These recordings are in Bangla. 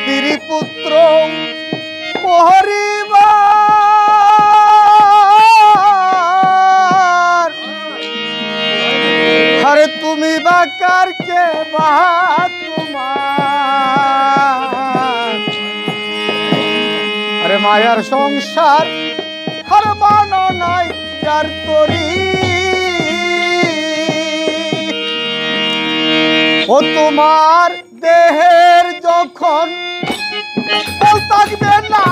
স্ত্রী পুত্র পরিবার আরে তুমি বাকার কে বা তোমার আরে মায়ার সংসার আর মানো নাই যার তরি ও তোমার দেহের যখন বল থাকবে না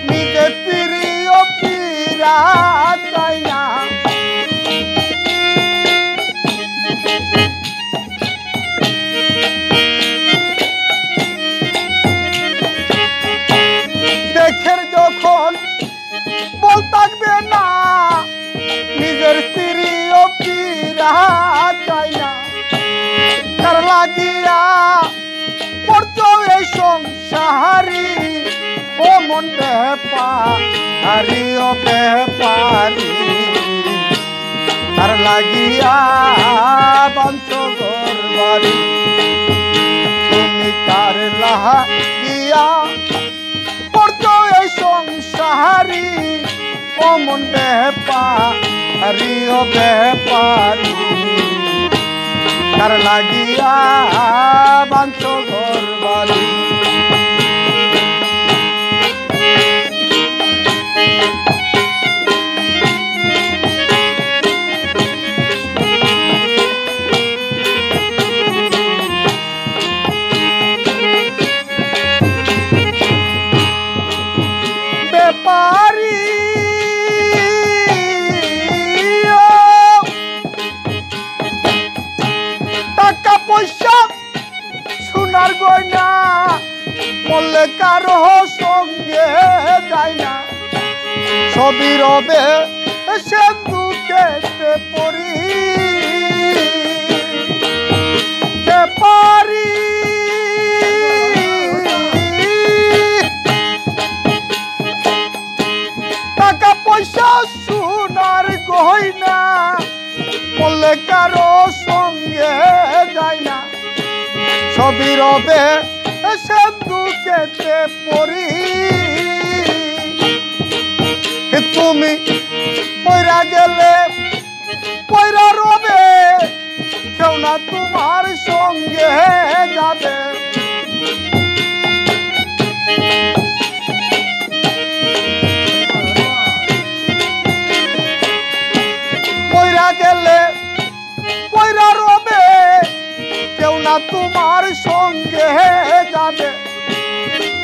নিজে প্রিয় পীরা চাই না দেখের যখন বল থাকবে না নিজের প্রিয় পীরা চাই না কার লাগিয়া পড়তো এই সংসারি ও মন বেপারি ও বেপারি কার লাগিয়া বাঞ্চগর বাড়ি তুমি কার লাগিয়া পড়তো এই সংসারি ও মন বেপারি ও বেপারি কার লাগিয়া বাঞ্চগর বাড়ি বেপারি টাকা পয়সা সোনার গয়না বললে কারো সঙ্গে যায় না সবই রবে সে দুঃখেতে পড়ি বেপারি টাকা পয়সা সোনার গয়না বললে কারো সঙ্গে যায় না সবই রবে সে দুঃখেতে পড়ি তুমি পয়রা গেলে পয়রা রবে কেউ না তোমার সঙ্গে যাবে পয়রা গেলে পয়রা রবে কেউ না তোমার সঙ্গে যাবে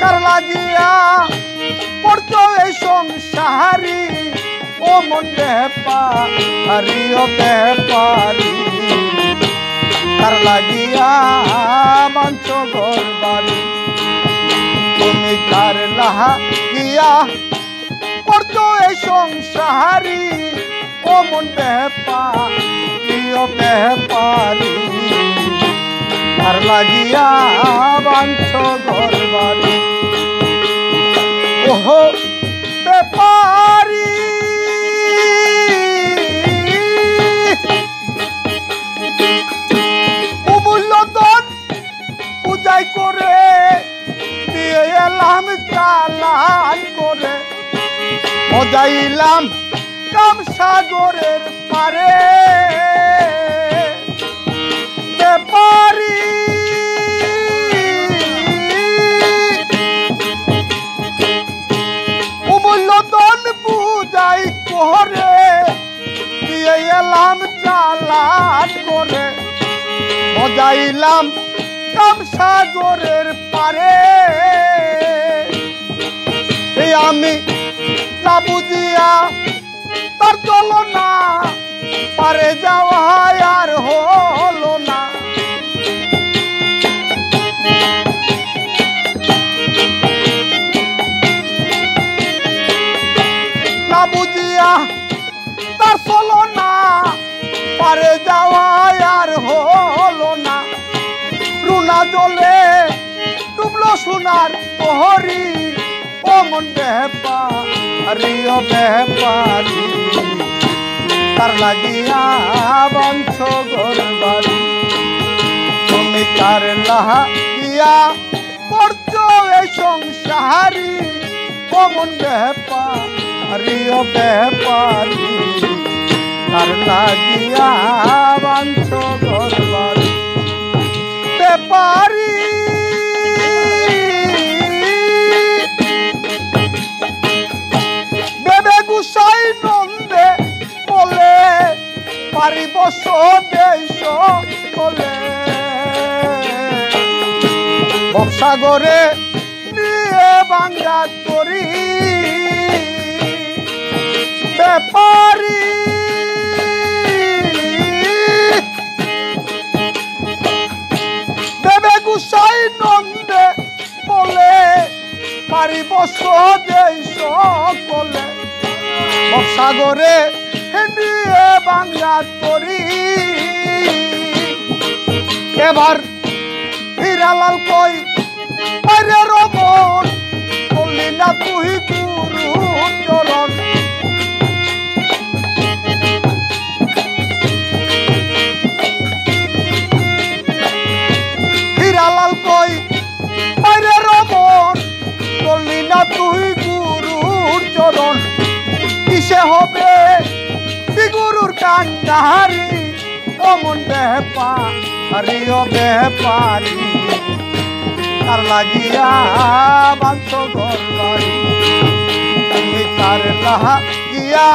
কার লাগিয়া পড়তো এই সংসারি ও মন বেপারি ও বেপারি কার লাগিয়া বাঞ্চগর বাড়ি তুমি কার লাগিয়া পড়তো এই সংসারি ও মন বেপারি ও বেপারি কার লাগিয়া বাঞ্চগর বাড়ি ওহো বেপারি অমূল্য ধন পূজাই করে দিয়ে এলাম চালান করে মজাইলাম কাম সাগরের পারে বেপারি অমূল্য ধন পূজাই করে দিয়ে এলাম চালান করে মজাইলাম কাম সাগরের পারে এই আমি না বুঝিয়া তার চলো না পারে যাওয়া আর হলো না না বুঝিয়া তার চলো না পারে যাওয়া আর হলো না রুনা জলে ডুবলো সোনার তোহরি ও মন বেপারি ও বেপারি কার লাগিয়া বাঞ্চগর বাড়ি তুমি কার লাগিয়া পড়ছ এই সংসারী অমন ব্যাপারি ও ব্যাপারি কার লাগিয়া বাঞ্ছ ঘরবাড়ি ব্যাপারি বেবে গুসাই নন্দে বলে পারিব স্বদেশ বলে ভবসাগরে নিয়ে বাঙ্গা করি ব্যাপারি দেবে গুসাই নন্দে বলে পারিব স্বদেশ বলে ভবসাগরে নিয়ে বাঙ্গা করি এবার হীরালাল কই আরে রমন বললি না তুই গুরু চরণ হীরালাল কই আরে রমন বললি না তুই গুরুর চরণ কিসে হবে গুরুর কান্ডারি অমন ব্যাপারি ও ব্যাপারি কার লাগিয়া বাঞ্ছ ঘরবাড়ি তুমি কার লাগিয়া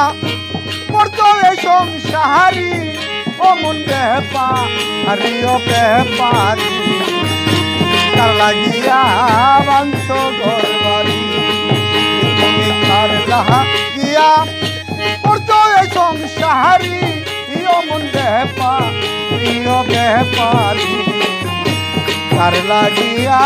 পড়ছ এই সংসারী অমন ব্যাপারি ও ব্যাপারি কার লাগিয়া বাঞ্ছ ঘরবাড়ি তুমি কার লাগিয়া পড়ছ এই সংসারী অমন ব্যাপারি ও ব্যাপারি কার লাগিয়া